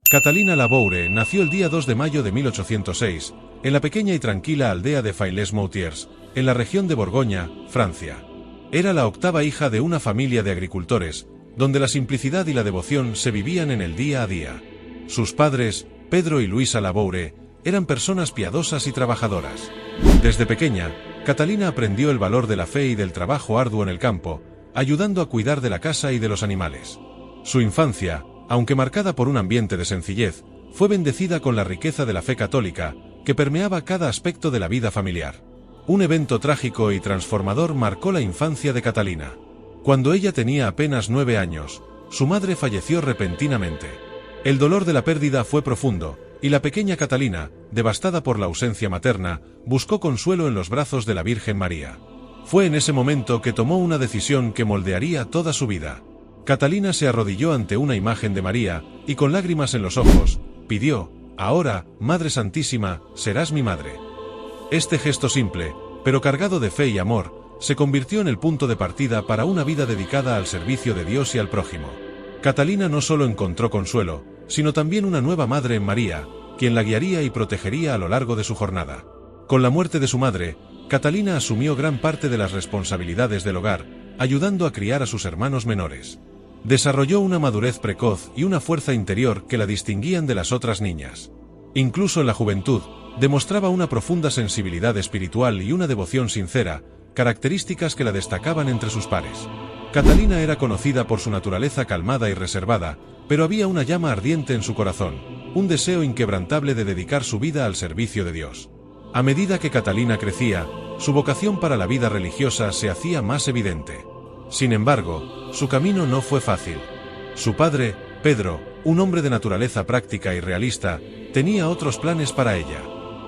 Catalina Laboure nació el día 2 de mayo de 1806, en la pequeña y tranquila aldea de Failles-Moutiers, en la región de Borgoña, Francia. Era la octava hija de una familia de agricultores, donde la simplicidad y la devoción se vivían en el día a día. Sus padres, Pedro y Luisa Laboure, eran personas piadosas y trabajadoras. Desde pequeña, Catalina aprendió el valor de la fe y del trabajo arduo en el campo, ayudando a cuidar de la casa y de los animales. Su infancia, aunque marcada por un ambiente de sencillez, fue bendecida con la riqueza de la fe católica, que permeaba cada aspecto de la vida familiar. Un evento trágico y transformador marcó la infancia de Catalina. Cuando ella tenía apenas 9 años, su madre falleció repentinamente. El dolor de la pérdida fue profundo, y la pequeña Catalina, devastada por la ausencia materna, buscó consuelo en los brazos de la Virgen María. Fue en ese momento que tomó una decisión que moldearía toda su vida. Catalina se arrodilló ante una imagen de María, y con lágrimas en los ojos, pidió: «Ahora, Madre Santísima, serás mi madre». Este gesto simple, pero cargado de fe y amor, se convirtió en el punto de partida para una vida dedicada al servicio de Dios y al prójimo. Catalina no solo encontró consuelo, sino también una nueva madre en María, quien la guiaría y protegería a lo largo de su jornada. Con la muerte de su madre, Catalina asumió gran parte de las responsabilidades del hogar, ayudando a criar a sus hermanos menores. Desarrolló una madurez precoz y una fuerza interior que la distinguían de las otras niñas. Incluso en la juventud, demostraba una profunda sensibilidad espiritual y una devoción sincera, características que la destacaban entre sus pares. Catalina era conocida por su naturaleza calmada y reservada, pero había una llama ardiente en su corazón, un deseo inquebrantable de dedicar su vida al servicio de Dios. A medida que Catalina crecía, su vocación para la vida religiosa se hacía más evidente. Sin embargo, su camino no fue fácil. Su padre, Pedro, un hombre de naturaleza práctica y realista, tenía otros planes para ella.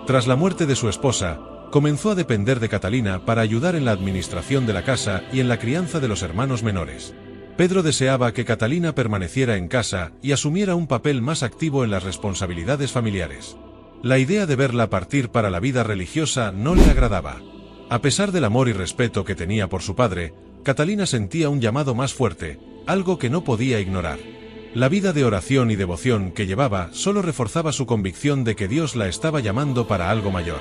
Tras la muerte de su esposa, comenzó a depender de Catalina para ayudar en la administración de la casa y en la crianza de los hermanos menores. Pedro deseaba que Catalina permaneciera en casa y asumiera un papel más activo en las responsabilidades familiares. La idea de verla partir para la vida religiosa no le agradaba. A pesar del amor y respeto que tenía por su padre, Catalina sentía un llamado más fuerte, algo que no podía ignorar. La vida de oración y devoción que llevaba solo reforzaba su convicción de que Dios la estaba llamando para algo mayor.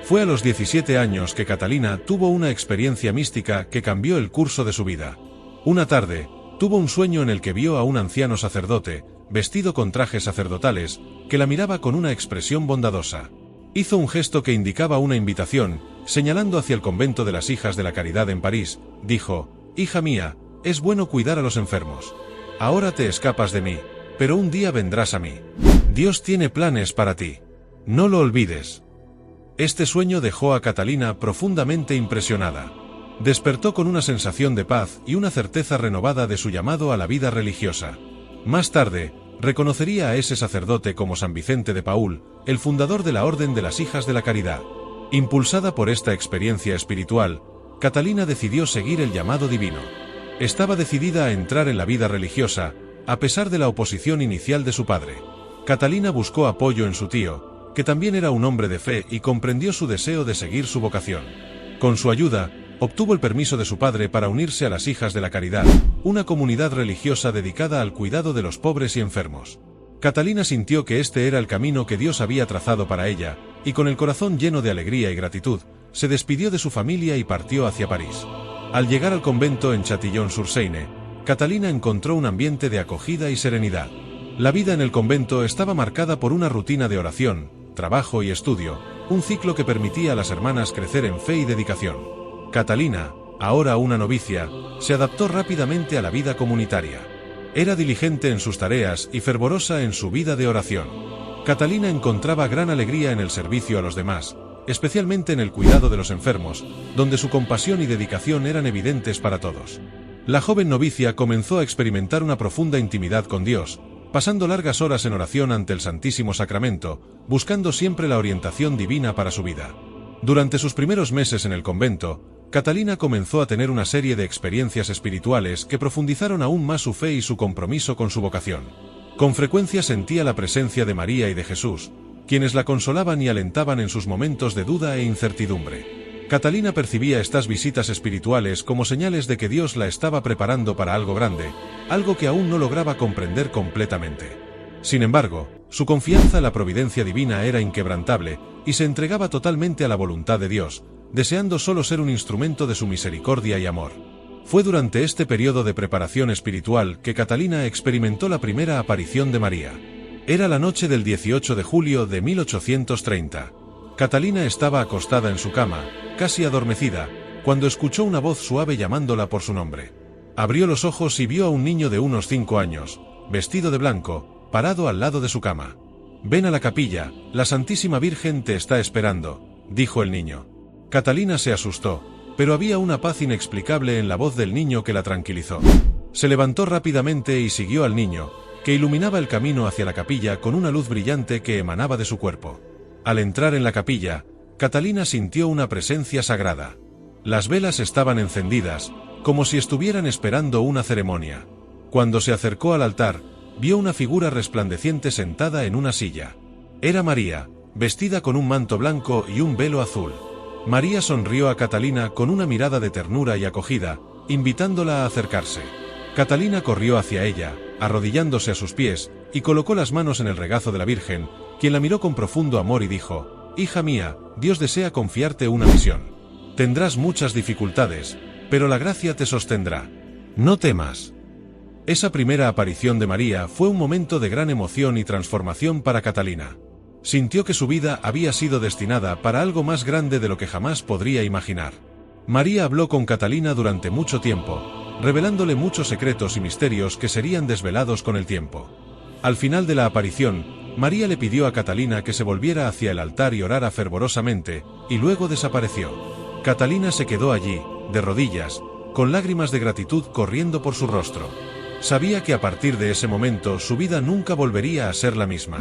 Fue a los 17 años que Catalina tuvo una experiencia mística que cambió el curso de su vida. Una tarde, tuvo un sueño en el que vio a un anciano sacerdote, vestido con trajes sacerdotales, que la miraba con una expresión bondadosa. Hizo un gesto que indicaba una invitación, señalando hacia el convento de las Hijas de la Caridad en París. Dijo: «Hija mía, es bueno cuidar a los enfermos. Ahora te escapas de mí, pero un día vendrás a mí. Dios tiene planes para ti. No lo olvides». Este sueño dejó a Catalina profundamente impresionada. Despertó con una sensación de paz y una certeza renovada de su llamado a la vida religiosa. Más tarde, reconocería a ese sacerdote como San Vicente de Paúl, el fundador de la Orden de las Hijas de la Caridad. Impulsada por esta experiencia espiritual, Catalina decidió seguir el llamado divino. Estaba decidida a entrar en la vida religiosa, a pesar de la oposición inicial de su padre. Catalina buscó apoyo en su tío, que también era un hombre de fe y comprendió su deseo de seguir su vocación. Con su ayuda, obtuvo el permiso de su padre para unirse a las Hijas de la Caridad, una comunidad religiosa dedicada al cuidado de los pobres y enfermos. Catalina sintió que este era el camino que Dios había trazado para ella, y con el corazón lleno de alegría y gratitud, se despidió de su familia y partió hacia París. Al llegar al convento en Châtillon-sur-Seine, Catalina encontró un ambiente de acogida y serenidad. La vida en el convento estaba marcada por una rutina de oración, trabajo y estudio, un ciclo que permitía a las hermanas crecer en fe y dedicación. Catalina, ahora una novicia, se adaptó rápidamente a la vida comunitaria. Era diligente en sus tareas y fervorosa en su vida de oración. Catalina encontraba gran alegría en el servicio a los demás, especialmente en el cuidado de los enfermos, donde su compasión y dedicación eran evidentes para todos. La joven novicia comenzó a experimentar una profunda intimidad con Dios, pasando largas horas en oración ante el Santísimo Sacramento, buscando siempre la orientación divina para su vida. Durante sus primeros meses en el convento, Catalina comenzó a tener una serie de experiencias espirituales que profundizaron aún más su fe y su compromiso con su vocación. Con frecuencia sentía la presencia de María y de Jesús, quienes la consolaban y alentaban en sus momentos de duda e incertidumbre. Catalina percibía estas visitas espirituales como señales de que Dios la estaba preparando para algo grande, algo que aún no lograba comprender completamente. Sin embargo, Su confianza en la providencia divina era inquebrantable, y se entregaba totalmente a la voluntad de Dios, deseando solo ser un instrumento de su misericordia y amor. Fue durante este periodo de preparación espiritual que Catalina experimentó la primera aparición de María. Era la noche del 18 de julio de 1830. Catalina estaba acostada en su cama, casi adormecida, cuando escuchó una voz suave llamándola por su nombre. Abrió los ojos y vio a un niño de unos 5 años, vestido de blanco, parado al lado de su cama. «Ven a la capilla, la Santísima Virgen te está esperando», dijo el niño. Catalina se asustó, pero había una paz inexplicable en la voz del niño que la tranquilizó. Se levantó rápidamente y siguió al niño, que iluminaba el camino hacia la capilla con una luz brillante que emanaba de su cuerpo. Al entrar en la capilla, Catalina sintió una presencia sagrada. Las velas estaban encendidas, como si estuvieran esperando una ceremonia. Cuando se acercó al altar, vio una figura resplandeciente sentada en una silla. Era María, vestida con un manto blanco y un velo azul. María sonrió a Catalina con una mirada de ternura y acogida, invitándola a acercarse. Catalina corrió hacia ella, arrodillándose a sus pies, y colocó las manos en el regazo de la Virgen, quien la miró con profundo amor y dijo: «Hija mía, Dios desea confiarte una misión. Tendrás muchas dificultades, pero la gracia te sostendrá. No temas». Esa primera aparición de María fue un momento de gran emoción y transformación para Catalina. Sintió que su vida había sido destinada para algo más grande de lo que jamás podría imaginar. María habló con Catalina durante mucho tiempo, revelándole muchos secretos y misterios que serían desvelados con el tiempo. Al final de la aparición, María le pidió a Catalina que se volviera hacia el altar y orara fervorosamente, y luego desapareció. Catalina se quedó allí, de rodillas, con lágrimas de gratitud corriendo por su rostro. Sabía que a partir de ese momento su vida nunca volvería a ser la misma.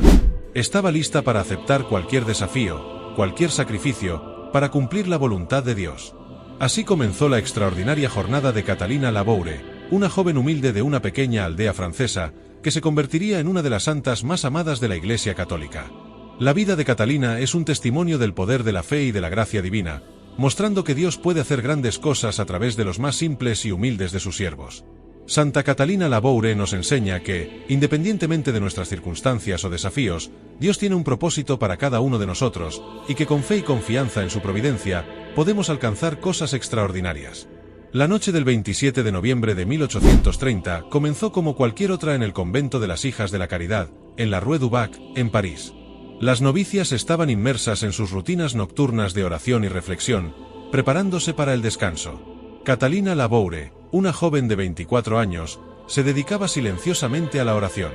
Estaba lista para aceptar cualquier desafío, cualquier sacrificio, para cumplir la voluntad de Dios. Así comenzó la extraordinaria jornada de Catalina Laboure, una joven humilde de una pequeña aldea francesa, que se convertiría en una de las santas más amadas de la Iglesia Católica. La vida de Catalina es un testimonio del poder de la fe y de la gracia divina, mostrando que Dios puede hacer grandes cosas a través de los más simples y humildes de sus siervos. Santa Catalina Laboure nos enseña que, independientemente de nuestras circunstancias o desafíos, Dios tiene un propósito para cada uno de nosotros, y que con fe y confianza en su providencia, podemos alcanzar cosas extraordinarias. La noche del 27 de noviembre de 1830 comenzó como cualquier otra en el convento de las Hijas de la Caridad, en la Rue du Bac, en París. Las novicias estaban inmersas en sus rutinas nocturnas de oración y reflexión, preparándose para el descanso. Catalina Laboure, una joven de 24 años, se dedicaba silenciosamente a la oración.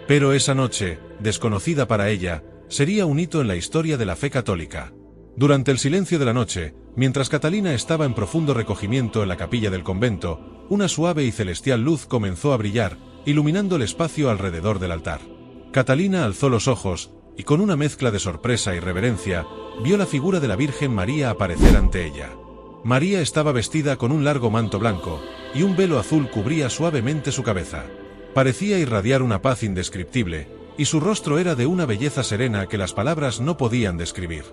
Pero esa noche, desconocida para ella, sería un hito en la historia de la fe católica. Durante el silencio de la noche, mientras Catalina estaba en profundo recogimiento en la capilla del convento, una suave y celestial luz comenzó a brillar, iluminando el espacio alrededor del altar. Catalina alzó los ojos, y con una mezcla de sorpresa y reverencia, vio la figura de la Virgen María aparecer ante ella. María estaba vestida con un largo manto blanco, y un velo azul cubría suavemente su cabeza. Parecía irradiar una paz indescriptible, y su rostro era de una belleza serena que las palabras no podían describir.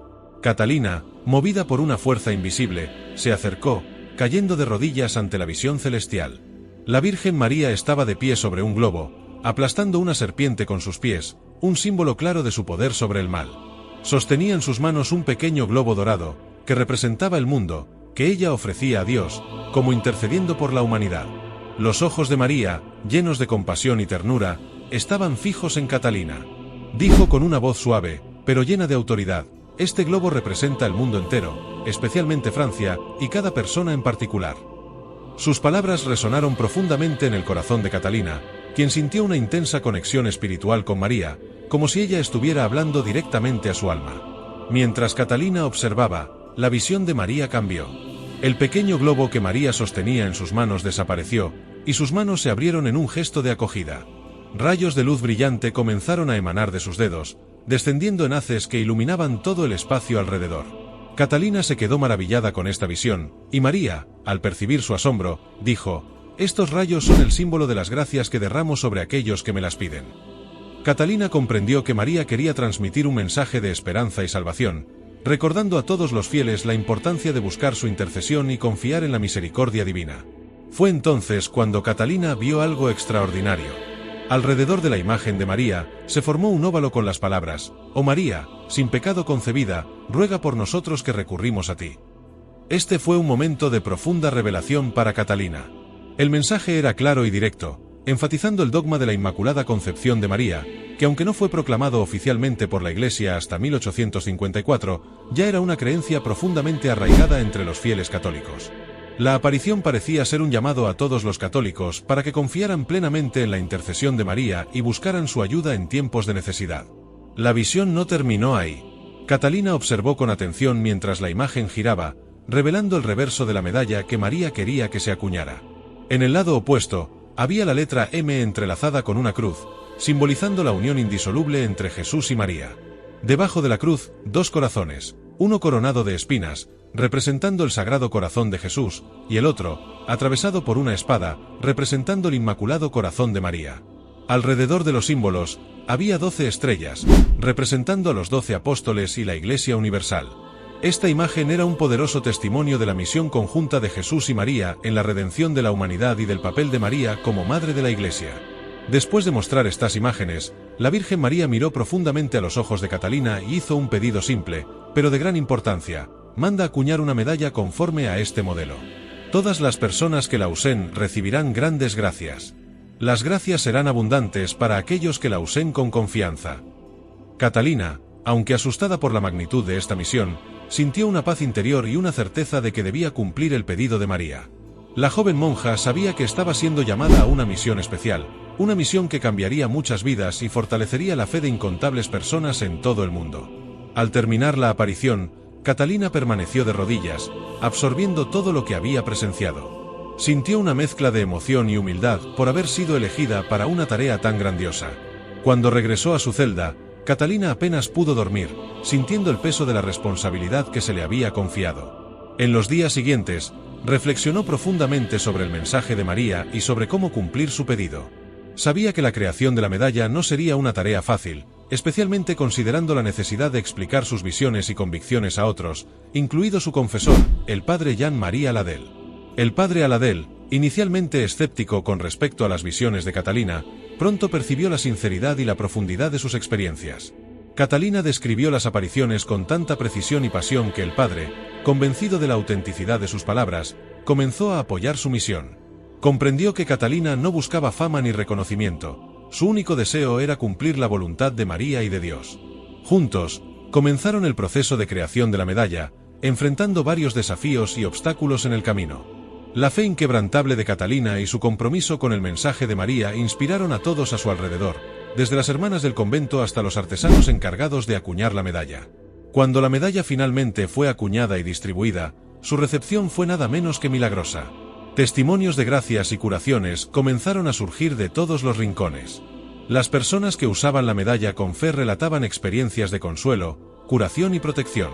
Catalina, movida por una fuerza invisible, se acercó, cayendo de rodillas ante la visión celestial. La Virgen María estaba de pie sobre un globo, aplastando una serpiente con sus pies, un símbolo claro de su poder sobre el mal. Sostenía en sus manos un pequeño globo dorado, que representaba el mundo, que ella ofrecía a Dios, como intercediendo por la humanidad. Los ojos de María, llenos de compasión y ternura, estaban fijos en Catalina. Dijo con una voz suave, pero llena de autoridad: «Este globo representa el mundo entero, especialmente Francia, y cada persona en particular». Sus palabras resonaron profundamente en el corazón de Catalina, quien sintió una intensa conexión espiritual con María, como si ella estuviera hablando directamente a su alma. Mientras Catalina observaba, la visión de María cambió. El pequeño globo que María sostenía en sus manos desapareció, y sus manos se abrieron en un gesto de acogida. Rayos de luz brillante comenzaron a emanar de sus dedos, descendiendo en haces que iluminaban todo el espacio alrededor. Catalina se quedó maravillada con esta visión, y María, al percibir su asombro, dijo: «Estos rayos son el símbolo de las gracias que derramo sobre aquellos que me las piden». Catalina comprendió que María quería transmitir un mensaje de esperanza y salvación, recordando a todos los fieles la importancia de buscar su intercesión y confiar en la misericordia divina. Fue entonces cuando Catalina vio algo extraordinario. Alrededor de la imagen de María, se formó un óvalo con las palabras: «Oh María, sin pecado concebida, ruega por nosotros que recurrimos a ti». Este fue un momento de profunda revelación para Catalina. El mensaje era claro y directo, enfatizando el dogma de la Inmaculada Concepción de María, que aunque no fue proclamado oficialmente por la Iglesia hasta 1854, ya era una creencia profundamente arraigada entre los fieles católicos. La aparición parecía ser un llamado a todos los católicos para que confiaran plenamente en la intercesión de María y buscaran su ayuda en tiempos de necesidad. La visión no terminó ahí. Catalina observó con atención mientras la imagen giraba, revelando el reverso de la medalla que María quería que se acuñara. En el lado opuesto, había la letra M entrelazada con una cruz, simbolizando la unión indisoluble entre Jesús y María. Debajo de la cruz, dos corazones, uno coronado de espinas, representando el Sagrado Corazón de Jesús, y el otro, atravesado por una espada, representando el Inmaculado Corazón de María. Alrededor de los símbolos, había 12 estrellas, representando a los 12 apóstoles y la Iglesia Universal. Esta imagen era un poderoso testimonio de la misión conjunta de Jesús y María en la redención de la humanidad y del papel de María como Madre de la Iglesia. Después de mostrar estas imágenes, la Virgen María miró profundamente a los ojos de Catalina y hizo un pedido simple, pero de gran importancia: manda acuñar una medalla conforme a este modelo. Todas las personas que la usen recibirán grandes gracias. Las gracias serán abundantes para aquellos que la usen con confianza. Catalina, aunque asustada por la magnitud de esta misión, sintió una paz interior y una certeza de que debía cumplir el pedido de María. La joven monja sabía que estaba siendo llamada a una misión especial, una misión que cambiaría muchas vidas y fortalecería la fe de incontables personas en todo el mundo. Al terminar la aparición, Catalina permaneció de rodillas, absorbiendo todo lo que había presenciado. Sintió una mezcla de emoción y humildad por haber sido elegida para una tarea tan grandiosa. Cuando regresó a su celda, Catalina apenas pudo dormir, sintiendo el peso de la responsabilidad que se le había confiado. En los días siguientes, reflexionó profundamente sobre el mensaje de María y sobre cómo cumplir su pedido. Sabía que la creación de la medalla no sería una tarea fácil, especialmente considerando la necesidad de explicar sus visiones y convicciones a otros, incluido su confesor, el padre Jean-Marie Aladel. El padre Aladel, inicialmente escéptico con respecto a las visiones de Catalina, pronto percibió la sinceridad y la profundidad de sus experiencias. Catalina describió las apariciones con tanta precisión y pasión que el padre, convencido de la autenticidad de sus palabras, comenzó a apoyar su misión. Comprendió que Catalina no buscaba fama ni reconocimiento. Su único deseo era cumplir la voluntad de María y de Dios. Juntos, comenzaron el proceso de creación de la medalla, enfrentando varios desafíos y obstáculos en el camino. La fe inquebrantable de Catalina y su compromiso con el mensaje de María inspiraron a todos a su alrededor, desde las hermanas del convento hasta los artesanos encargados de acuñar la medalla. Cuando la medalla finalmente fue acuñada y distribuida, su recepción fue nada menos que milagrosa. Testimonios de gracias y curaciones comenzaron a surgir de todos los rincones. Las personas que usaban la medalla con fe relataban experiencias de consuelo, curación y protección.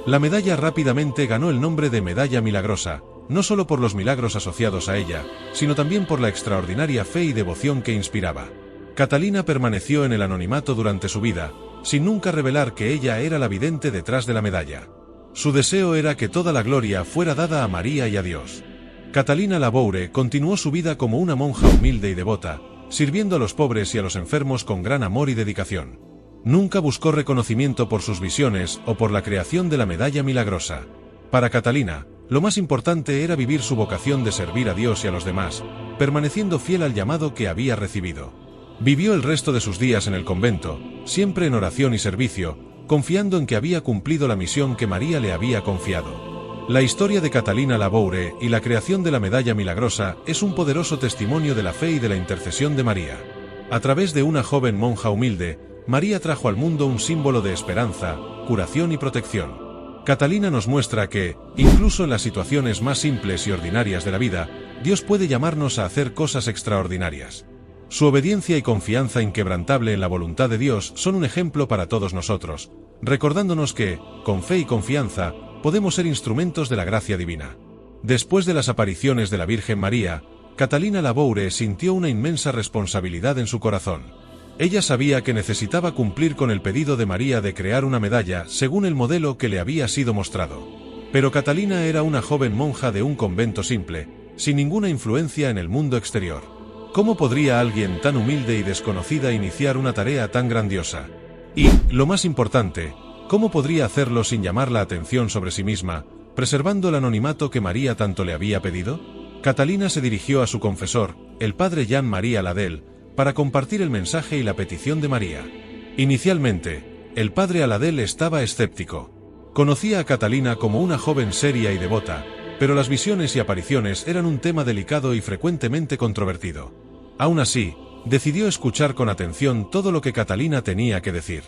La medalla rápidamente ganó el nombre de Medalla Milagrosa, no solo por los milagros asociados a ella, sino también por la extraordinaria fe y devoción que inspiraba. Catalina permaneció en el anonimato durante su vida, sin nunca revelar que ella era la vidente detrás de la medalla. Su deseo era que toda la gloria fuera dada a María y a Dios. Catalina Laboure continuó su vida como una monja humilde y devota, sirviendo a los pobres y a los enfermos con gran amor y dedicación. Nunca buscó reconocimiento por sus visiones o por la creación de la medalla milagrosa. Para Catalina, lo más importante era vivir su vocación de servir a Dios y a los demás, permaneciendo fiel al llamado que había recibido. Vivió el resto de sus días en el convento, siempre en oración y servicio, confiando en que había cumplido la misión que María le había confiado. La historia de Catalina Laboure y la creación de la medalla milagrosa es un poderoso testimonio de la fe y de la intercesión de María. A través de una joven monja humilde, María trajo al mundo un símbolo de esperanza, curación y protección. Catalina nos muestra que, incluso en las situaciones más simples y ordinarias de la vida, Dios puede llamarnos a hacer cosas extraordinarias. Su obediencia y confianza inquebrantable en la voluntad de Dios son un ejemplo para todos nosotros, recordándonos que, con fe y confianza, podemos ser instrumentos de la gracia divina. Después de las apariciones de la Virgen María, Catalina Laboure sintió una inmensa responsabilidad en su corazón. Ella sabía que necesitaba cumplir con el pedido de María de crear una medalla según el modelo que le había sido mostrado. Pero Catalina era una joven monja de un convento simple, sin ninguna influencia en el mundo exterior. ¿Cómo podría alguien tan humilde y desconocida iniciar una tarea tan grandiosa? Y, lo más importante, ¿cómo podría hacerlo sin llamar la atención sobre sí misma, preservando el anonimato que María tanto le había pedido? Catalina se dirigió a su confesor, el padre Jean-Marie Aladel, para compartir el mensaje y la petición de María. Inicialmente, el padre Aladel estaba escéptico. Conocía a Catalina como una joven seria y devota, pero las visiones y apariciones eran un tema delicado y frecuentemente controvertido. Aún así, decidió escuchar con atención todo lo que Catalina tenía que decir.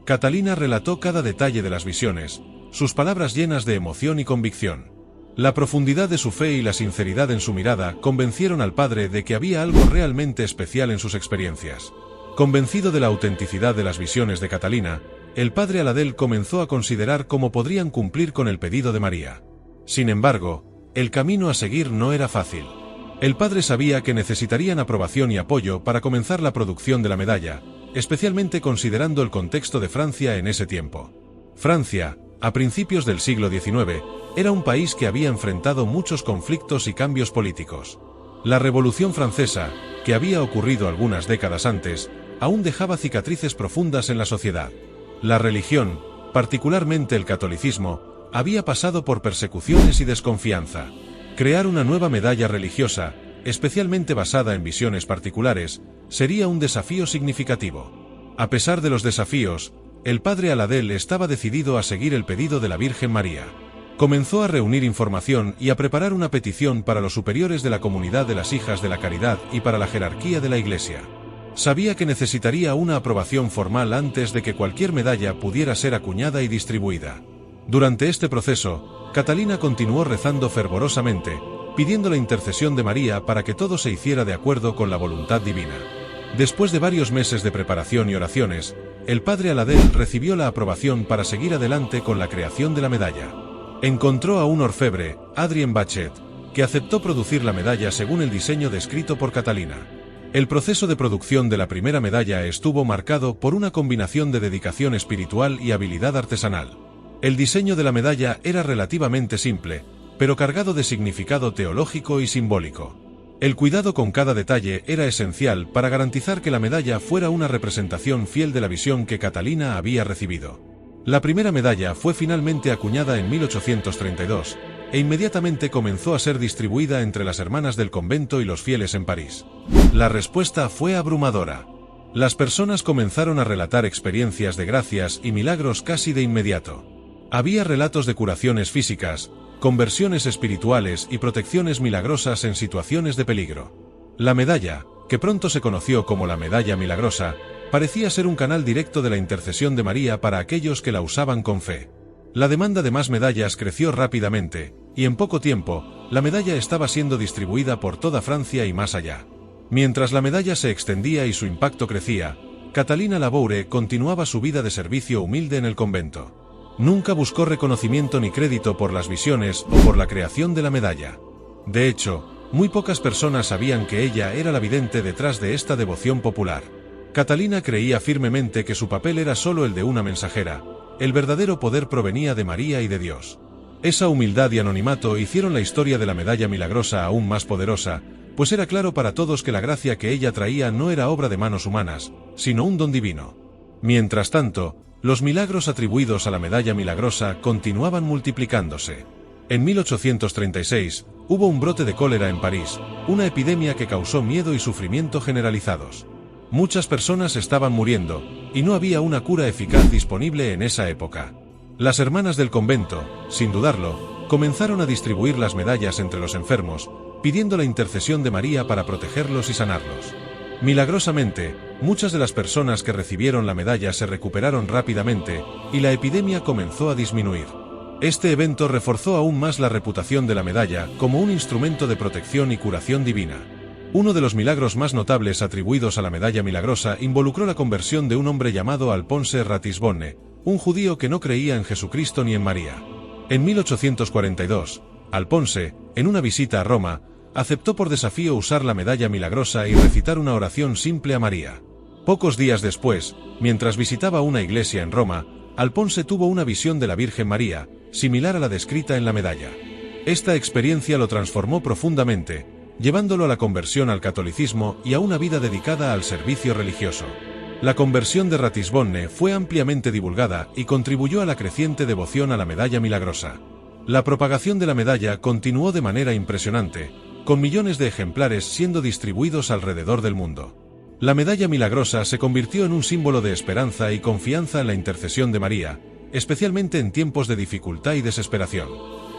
Catalina relató cada detalle de las visiones, sus palabras llenas de emoción y convicción. La profundidad de su fe y la sinceridad en su mirada convencieron al padre de que había algo realmente especial en sus experiencias. Convencido de la autenticidad de las visiones de Catalina, el padre Aladel comenzó a considerar cómo podrían cumplir con el pedido de María. Sin embargo, el camino a seguir no era fácil. El padre sabía que necesitarían aprobación y apoyo para comenzar la producción de la medalla, especialmente considerando el contexto de Francia en ese tiempo. Francia, a principios del siglo XIX, era un país que había enfrentado muchos conflictos y cambios políticos. La Revolución Francesa, que había ocurrido algunas décadas antes, aún dejaba cicatrices profundas en la sociedad. La religión, particularmente el catolicismo, había pasado por persecuciones y desconfianza. Crear una nueva medalla religiosa, especialmente basada en visiones particulares, sería un desafío significativo. A pesar de los desafíos, el padre Aladel estaba decidido a seguir el pedido de la Virgen María. Comenzó a reunir información y a preparar una petición para los superiores de la comunidad de las Hijas de la Caridad y para la jerarquía de la Iglesia. Sabía que necesitaría una aprobación formal antes de que cualquier medalla pudiera ser acuñada y distribuida. Durante este proceso, Catalina continuó rezando fervorosamente, pidiendo la intercesión de María para que todo se hiciera de acuerdo con la voluntad divina. Después de varios meses de preparación y oraciones, el padre Aladel recibió la aprobación para seguir adelante con la creación de la medalla. Encontró a un orfebre, Adrien Bachet, que aceptó producir la medalla según el diseño descrito por Catalina. El proceso de producción de la primera medalla estuvo marcado por una combinación de dedicación espiritual y habilidad artesanal. El diseño de la medalla era relativamente simple, pero cargado de significado teológico y simbólico. El cuidado con cada detalle era esencial para garantizar que la medalla fuera una representación fiel de la visión que Catalina había recibido. La primera medalla fue finalmente acuñada en 1832, e inmediatamente comenzó a ser distribuida entre las hermanas del convento y los fieles en París. La respuesta fue abrumadora. Las personas comenzaron a relatar experiencias de gracias y milagros casi de inmediato. Había relatos de curaciones físicas, conversiones espirituales y protecciones milagrosas en situaciones de peligro. La medalla, que pronto se conoció como la medalla milagrosa, parecía ser un canal directo de la intercesión de María para aquellos que la usaban con fe. La demanda de más medallas creció rápidamente, y en poco tiempo, la medalla estaba siendo distribuida por toda Francia y más allá. Mientras la medalla se extendía y su impacto crecía, Catalina Laboure continuaba su vida de servicio humilde en el convento. Nunca buscó reconocimiento ni crédito por las visiones o por la creación de la medalla. De hecho, muy pocas personas sabían que ella era la vidente detrás de esta devoción popular. Catalina creía firmemente que su papel era solo el de una mensajera. El verdadero poder provenía de María y de Dios. Esa humildad y anonimato hicieron la historia de la medalla milagrosa aún más poderosa, pues era claro para todos que la gracia que ella traía no era obra de manos humanas, sino un don divino. Mientras tanto, los milagros atribuidos a la medalla milagrosa continuaban multiplicándose. En 1836, hubo un brote de cólera en París, una epidemia que causó miedo y sufrimiento generalizados. Muchas personas estaban muriendo, y no había una cura eficaz disponible en esa época. Las hermanas del convento, sin dudarlo, comenzaron a distribuir las medallas entre los enfermos, pidiendo la intercesión de María para protegerlos y sanarlos. Milagrosamente, muchas de las personas que recibieron la medalla se recuperaron rápidamente, y la epidemia comenzó a disminuir. Este evento reforzó aún más la reputación de la medalla como un instrumento de protección y curación divina. Uno de los milagros más notables atribuidos a la medalla milagrosa involucró la conversión de un hombre llamado Alphonse Ratisbonne, un judío que no creía en Jesucristo ni en María. En 1842, Alphonse, en una visita a Roma, aceptó por desafío usar la medalla milagrosa y recitar una oración simple a María. Pocos días después, mientras visitaba una iglesia en Roma, Alphonse tuvo una visión de la Virgen María, similar a la descrita en la medalla. Esta experiencia lo transformó profundamente, llevándolo a la conversión al catolicismo y a una vida dedicada al servicio religioso. La conversión de Ratisbonne fue ampliamente divulgada y contribuyó a la creciente devoción a la medalla milagrosa. La propagación de la medalla continuó de manera impresionante, con millones de ejemplares siendo distribuidos alrededor del mundo. La medalla milagrosa se convirtió en un símbolo de esperanza y confianza en la intercesión de María, especialmente en tiempos de dificultad y desesperación.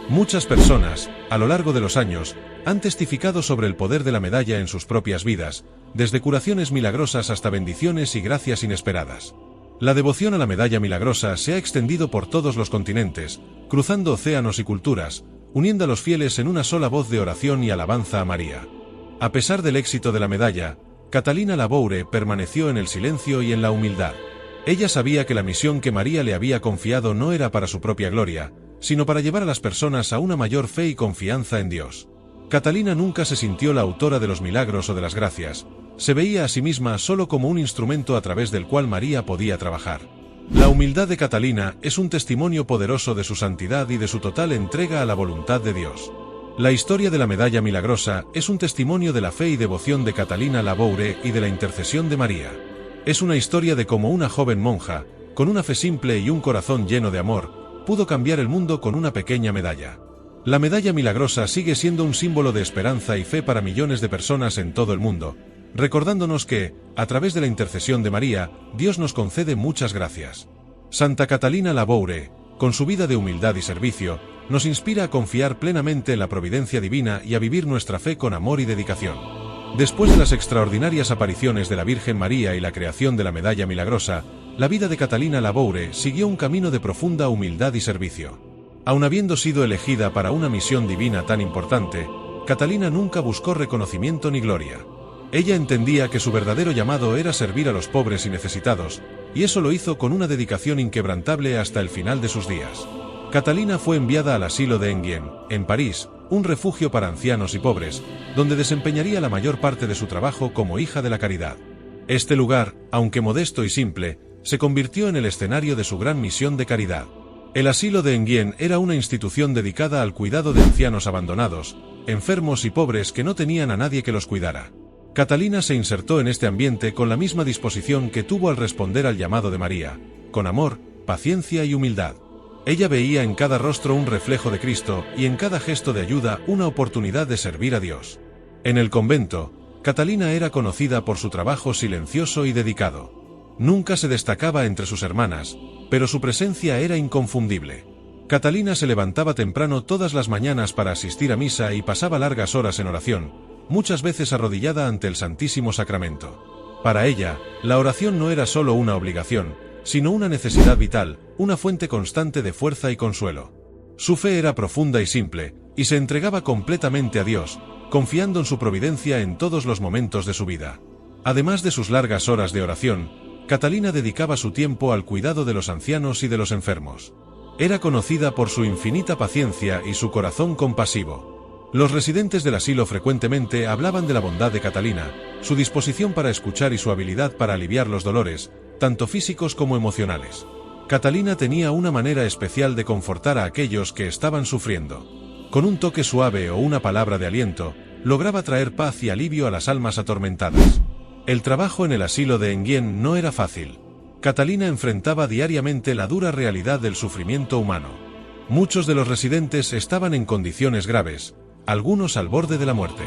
Muchas personas, a lo largo de los años, han testificado sobre el poder de la medalla en sus propias vidas, desde curaciones milagrosas hasta bendiciones y gracias inesperadas. La devoción a la medalla milagrosa se ha extendido por todos los continentes, cruzando océanos y culturas, uniendo a los fieles en una sola voz de oración y alabanza a María. A pesar del éxito de la medalla, Catalina Laboure permaneció en el silencio y en la humildad. Ella sabía que la misión que María le había confiado no era para su propia gloria, sino para llevar a las personas a una mayor fe y confianza en Dios. Catalina nunca se sintió la autora de los milagros o de las gracias, se veía a sí misma solo como un instrumento a través del cual María podía trabajar. La humildad de Catalina es un testimonio poderoso de su santidad y de su total entrega a la voluntad de Dios. La historia de la medalla milagrosa es un testimonio de la fe y devoción de Catalina Laboure y de la intercesión de María. Es una historia de cómo una joven monja, con una fe simple y un corazón lleno de amor, pudo cambiar el mundo con una pequeña medalla. La medalla milagrosa sigue siendo un símbolo de esperanza y fe para millones de personas en todo el mundo, recordándonos que, a través de la intercesión de María, Dios nos concede muchas gracias. Santa Catalina Laboure, con su vida de humildad y servicio, nos inspira a confiar plenamente en la providencia divina y a vivir nuestra fe con amor y dedicación. Después de las extraordinarias apariciones de la Virgen María y la creación de la medalla milagrosa, la vida de Catalina Laboure siguió un camino de profunda humildad y servicio. Aun habiendo sido elegida para una misión divina tan importante, Catalina nunca buscó reconocimiento ni gloria. Ella entendía que su verdadero llamado era servir a los pobres y necesitados, y eso lo hizo con una dedicación inquebrantable hasta el final de sus días. Catalina fue enviada al asilo de Enghien, en París, un refugio para ancianos y pobres, donde desempeñaría la mayor parte de su trabajo como hija de la caridad. Este lugar, aunque modesto y simple, se convirtió en el escenario de su gran misión de caridad. El asilo de Enghien era una institución dedicada al cuidado de ancianos abandonados, enfermos y pobres que no tenían a nadie que los cuidara. Catalina se insertó en este ambiente con la misma disposición que tuvo al responder al llamado de María, con amor, paciencia y humildad. Ella veía en cada rostro un reflejo de Cristo y en cada gesto de ayuda una oportunidad de servir a Dios. En el convento, Catalina era conocida por su trabajo silencioso y dedicado. Nunca se destacaba entre sus hermanas, pero su presencia era inconfundible. Catalina se levantaba temprano todas las mañanas para asistir a misa y pasaba largas horas en oración, muchas veces arrodillada ante el Santísimo Sacramento. Para ella, la oración no era solo una obligación, sino una necesidad vital, una fuente constante de fuerza y consuelo. Su fe era profunda y simple, y se entregaba completamente a Dios, confiando en su providencia en todos los momentos de su vida. Además de sus largas horas de oración, Catalina dedicaba su tiempo al cuidado de los ancianos y de los enfermos. Era conocida por su infinita paciencia y su corazón compasivo. Los residentes del asilo frecuentemente hablaban de la bondad de Catalina, su disposición para escuchar y su habilidad para aliviar los dolores, tanto físicos como emocionales. Catalina tenía una manera especial de confortar a aquellos que estaban sufriendo. Con un toque suave o una palabra de aliento, lograba traer paz y alivio a las almas atormentadas. El trabajo en el asilo de Enghien no era fácil. Catalina enfrentaba diariamente la dura realidad del sufrimiento humano. Muchos de los residentes estaban en condiciones graves, algunos al borde de la muerte.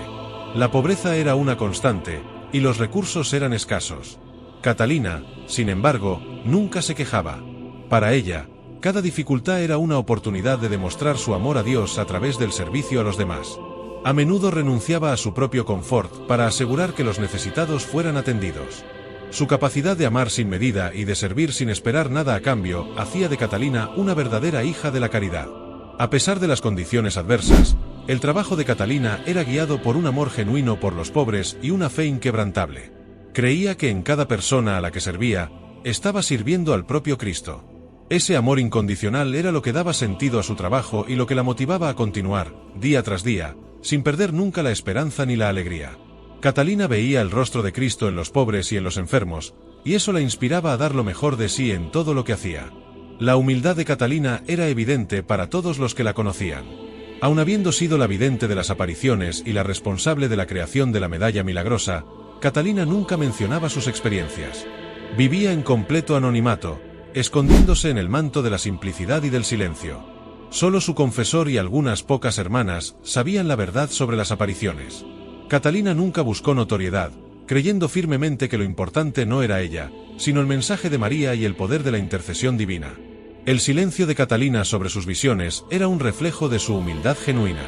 La pobreza era una constante, y los recursos eran escasos. Catalina, sin embargo, nunca se quejaba. Para ella, cada dificultad era una oportunidad de demostrar su amor a Dios a través del servicio a los demás. A menudo renunciaba a su propio confort para asegurar que los necesitados fueran atendidos. Su capacidad de amar sin medida y de servir sin esperar nada a cambio hacía de Catalina una verdadera hija de la caridad. A pesar de las condiciones adversas, el trabajo de Catalina era guiado por un amor genuino por los pobres y una fe inquebrantable. Creía que en cada persona a la que servía, estaba sirviendo al propio Cristo. Ese amor incondicional era lo que daba sentido a su trabajo y lo que la motivaba a continuar, día tras día, sin perder nunca la esperanza ni la alegría. Catalina veía el rostro de Cristo en los pobres y en los enfermos, y eso la inspiraba a dar lo mejor de sí en todo lo que hacía. La humildad de Catalina era evidente para todos los que la conocían. Aun habiendo sido la vidente de las apariciones y la responsable de la creación de la medalla milagrosa, Catalina nunca mencionaba sus experiencias. Vivía en completo anonimato, escondiéndose en el manto de la simplicidad y del silencio. Solo su confesor y algunas pocas hermanas sabían la verdad sobre las apariciones. Catalina nunca buscó notoriedad, creyendo firmemente que lo importante no era ella, sino el mensaje de María y el poder de la intercesión divina. El silencio de Catalina sobre sus visiones era un reflejo de su humildad genuina.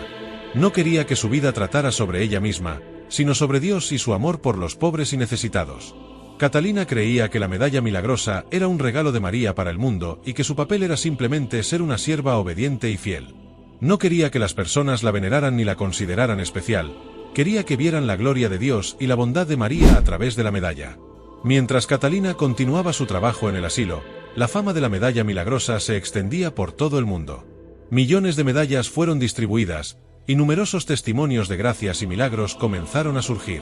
No quería que su vida tratara sobre ella misma, sino sobre Dios y su amor por los pobres y necesitados. Catalina creía que la medalla milagrosa era un regalo de María para el mundo y que su papel era simplemente ser una sierva obediente y fiel. No quería que las personas la veneraran ni la consideraran especial, quería que vieran la gloria de Dios y la bondad de María a través de la medalla. Mientras Catalina continuaba su trabajo en el asilo, la fama de la medalla milagrosa se extendía por todo el mundo. Millones de medallas fueron distribuidas, y numerosos testimonios de gracias y milagros comenzaron a surgir.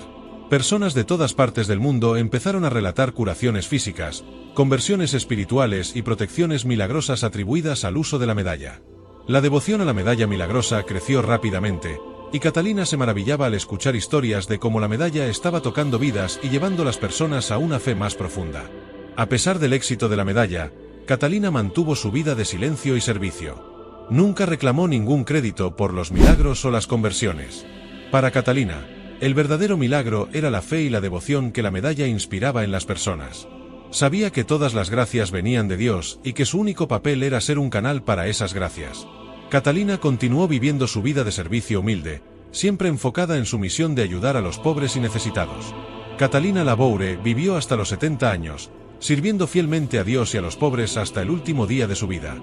Personas de todas partes del mundo empezaron a relatar curaciones físicas, conversiones espirituales y protecciones milagrosas atribuidas al uso de la medalla. La devoción a la medalla milagrosa creció rápidamente, y Catalina se maravillaba al escuchar historias de cómo la medalla estaba tocando vidas y llevando a las personas a una fe más profunda. A pesar del éxito de la medalla, Catalina mantuvo su vida de silencio y servicio. Nunca reclamó ningún crédito por los milagros o las conversiones. Para Catalina, el verdadero milagro era la fe y la devoción que la medalla inspiraba en las personas. Sabía que todas las gracias venían de Dios y que su único papel era ser un canal para esas gracias. Catalina continuó viviendo su vida de servicio humilde, siempre enfocada en su misión de ayudar a los pobres y necesitados. Catalina Laboure vivió hasta los 70 años, sirviendo fielmente a Dios y a los pobres hasta el último día de su vida.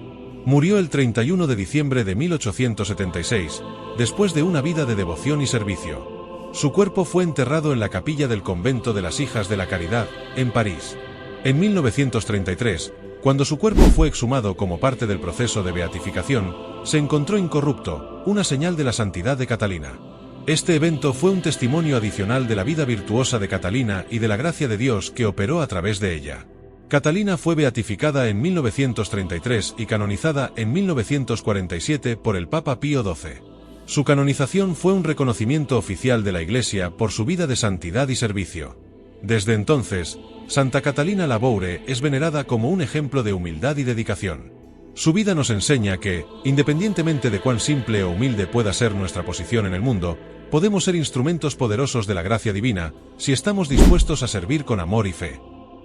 Murió el 31 de diciembre de 1876, después de una vida de devoción y servicio. Su cuerpo fue enterrado en la capilla del convento de las Hijas de la Caridad, en París. En 1933, cuando su cuerpo fue exhumado como parte del proceso de beatificación, se encontró incorrupto, una señal de la santidad de Catalina. Este evento fue un testimonio adicional de la vida virtuosa de Catalina y de la gracia de Dios que operó a través de ella. Catalina fue beatificada en 1933 y canonizada en 1947 por el Papa Pío XII. Su canonización fue un reconocimiento oficial de la Iglesia por su vida de santidad y servicio. Desde entonces, Santa Catalina Laboure es venerada como un ejemplo de humildad y dedicación. Su vida nos enseña que, independientemente de cuán simple o humilde pueda ser nuestra posición en el mundo, podemos ser instrumentos poderosos de la gracia divina, si estamos dispuestos a servir con amor y fe.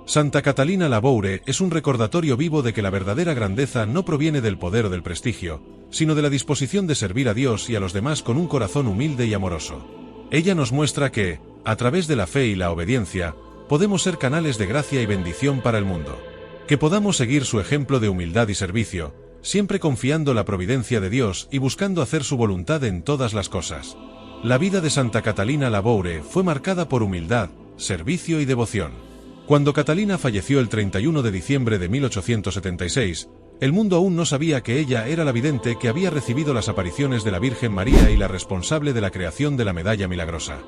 Santa Catalina Laboure es un recordatorio vivo de que la verdadera grandeza no proviene del poder o del prestigio, sino de la disposición de servir a Dios y a los demás con un corazón humilde y amoroso. Ella nos muestra que, a través de la fe y la obediencia, podemos ser canales de gracia y bendición para el mundo. Que podamos seguir su ejemplo de humildad y servicio, siempre confiando en la providencia de Dios y buscando hacer su voluntad en todas las cosas. La vida de Santa Catalina Laboure fue marcada por humildad, servicio y devoción. Cuando Catalina falleció el 31 de diciembre de 1876, el mundo aún no sabía que ella era la vidente que había recibido las apariciones de la Virgen María y la responsable de la creación de la medalla milagrosa.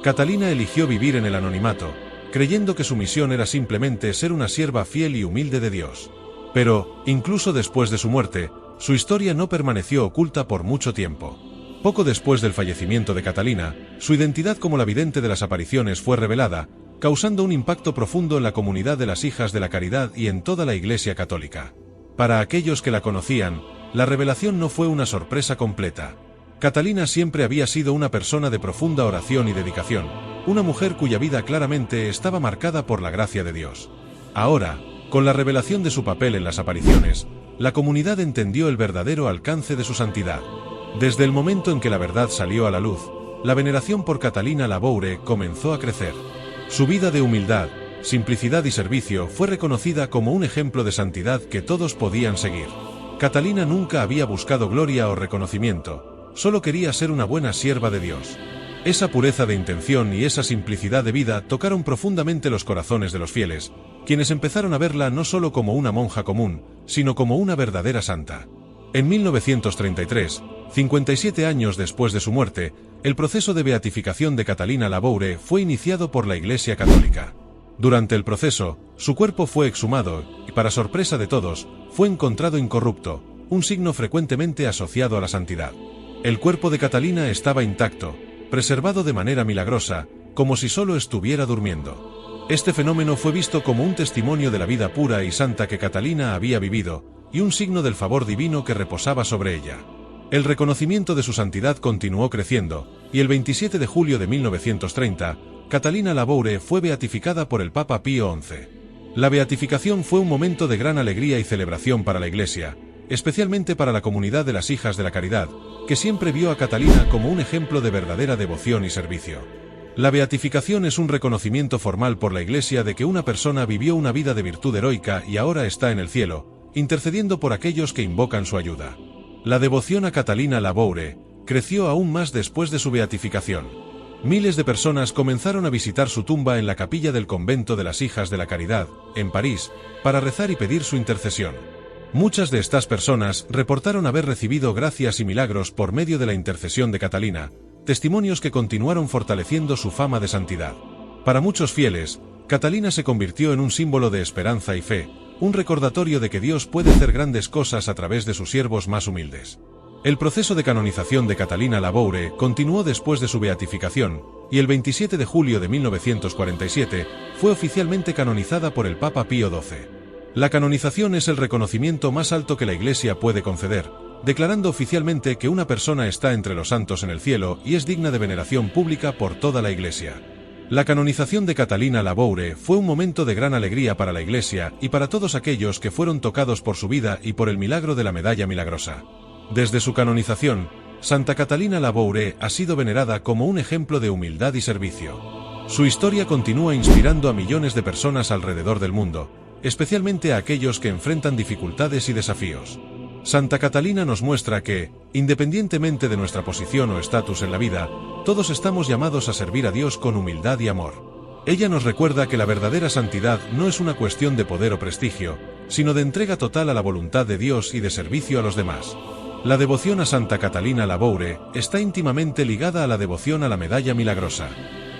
Catalina eligió vivir en el anonimato, creyendo que su misión era simplemente ser una sierva fiel y humilde de Dios. Pero, incluso después de su muerte, su historia no permaneció oculta por mucho tiempo. Poco después del fallecimiento de Catalina, su identidad como la vidente de las apariciones fue revelada, causando un impacto profundo en la comunidad de las Hijas de la Caridad y en toda la Iglesia católica. Para aquellos que la conocían, la revelación no fue una sorpresa completa. Catalina siempre había sido una persona de profunda oración y dedicación, una mujer cuya vida claramente estaba marcada por la gracia de Dios. Ahora, con la revelación de su papel en las apariciones, la comunidad entendió el verdadero alcance de su santidad. Desde el momento en que la verdad salió a la luz, la veneración por Catalina Laboure comenzó a crecer. Su vida de humildad, simplicidad y servicio fue reconocida como un ejemplo de santidad que todos podían seguir. Catalina nunca había buscado gloria o reconocimiento, solo quería ser una buena sierva de Dios. Esa pureza de intención y esa simplicidad de vida tocaron profundamente los corazones de los fieles, quienes empezaron a verla no solo como una monja común, sino como una verdadera santa. En 1933, 57 años después de su muerte, el proceso de beatificación de Catalina Laboure fue iniciado por la Iglesia Católica. Durante el proceso, su cuerpo fue exhumado y, para sorpresa de todos, fue encontrado incorrupto, un signo frecuentemente asociado a la santidad. El cuerpo de Catalina estaba intacto, preservado de manera milagrosa, como si solo estuviera durmiendo. Este fenómeno fue visto como un testimonio de la vida pura y santa que Catalina había vivido, y un signo del favor divino que reposaba sobre ella. El reconocimiento de su santidad continuó creciendo, y el 27 de julio de 1930, Catalina Laboure fue beatificada por el Papa Pío XI. La beatificación fue un momento de gran alegría y celebración para la Iglesia, especialmente para la comunidad de las Hijas de la Caridad, que siempre vio a Catalina como un ejemplo de verdadera devoción y servicio. La beatificación es un reconocimiento formal por la Iglesia de que una persona vivió una vida de virtud heroica y ahora está en el cielo, intercediendo por aquellos que invocan su ayuda. La devoción a Catalina Laboure creció aún más después de su beatificación. Miles de personas comenzaron a visitar su tumba en la capilla del convento de las Hijas de la Caridad, en París, para rezar y pedir su intercesión. Muchas de estas personas reportaron haber recibido gracias y milagros por medio de la intercesión de Catalina, testimonios que continuaron fortaleciendo su fama de santidad. Para muchos fieles, Catalina se convirtió en un símbolo de esperanza y fe, un recordatorio de que Dios puede hacer grandes cosas a través de sus siervos más humildes. El proceso de canonización de Catalina Laboure continuó después de su beatificación, y el 27 de julio de 1947 fue oficialmente canonizada por el Papa Pío XII. La canonización es el reconocimiento más alto que la Iglesia puede conceder, declarando oficialmente que una persona está entre los santos en el cielo y es digna de veneración pública por toda la Iglesia. La canonización de Catalina Laboure fue un momento de gran alegría para la Iglesia y para todos aquellos que fueron tocados por su vida y por el milagro de la medalla milagrosa. Desde su canonización, Santa Catalina Laboure ha sido venerada como un ejemplo de humildad y servicio. Su historia continúa inspirando a millones de personas alrededor del mundo, especialmente a aquellos que enfrentan dificultades y desafíos. Santa Catalina nos muestra que, independientemente de nuestra posición o estatus en la vida, todos estamos llamados a servir a Dios con humildad y amor. Ella nos recuerda que la verdadera santidad no es una cuestión de poder o prestigio, sino de entrega total a la voluntad de Dios y de servicio a los demás. La devoción a Santa Catalina Laboure está íntimamente ligada a la devoción a la medalla milagrosa.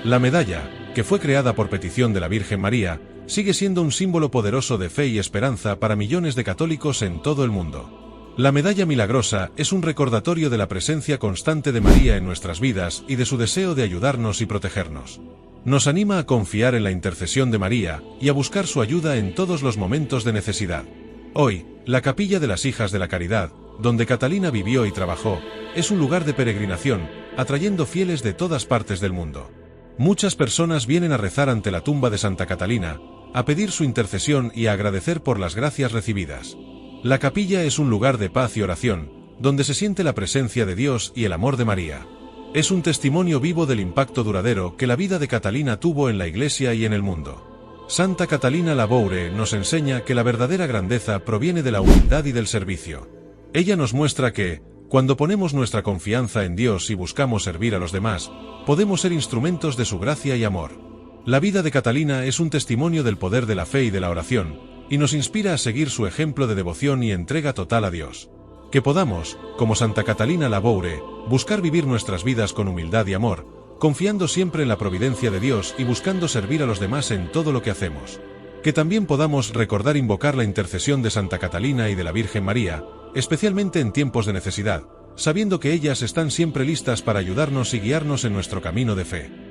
La medalla, que fue creada por petición de la Virgen María, sigue siendo un símbolo poderoso de fe y esperanza para millones de católicos en todo el mundo. La medalla milagrosa es un recordatorio de la presencia constante de María en nuestras vidas y de su deseo de ayudarnos y protegernos. Nos anima a confiar en la intercesión de María y a buscar su ayuda en todos los momentos de necesidad. Hoy, la Capilla de las Hijas de la Caridad, donde Catalina vivió y trabajó, es un lugar de peregrinación, atrayendo fieles de todas partes del mundo. Muchas personas vienen a rezar ante la tumba de Santa Catalina, a pedir su intercesión y a agradecer por las gracias recibidas. La capilla es un lugar de paz y oración, donde se siente la presencia de Dios y el amor de María. Es un testimonio vivo del impacto duradero que la vida de Catalina tuvo en la Iglesia y en el mundo. Santa Catalina Laboure nos enseña que la verdadera grandeza proviene de la humildad y del servicio. Ella nos muestra que, cuando ponemos nuestra confianza en Dios y buscamos servir a los demás, podemos ser instrumentos de su gracia y amor. La vida de Catalina es un testimonio del poder de la fe y de la oración, y nos inspira a seguir su ejemplo de devoción y entrega total a Dios. Que podamos, como Santa Catalina Laboure, buscar vivir nuestras vidas con humildad y amor, confiando siempre en la providencia de Dios y buscando servir a los demás en todo lo que hacemos. Que también podamos recordar invocar la intercesión de Santa Catalina y de la Virgen María, especialmente en tiempos de necesidad, sabiendo que ellas están siempre listas para ayudarnos y guiarnos en nuestro camino de fe.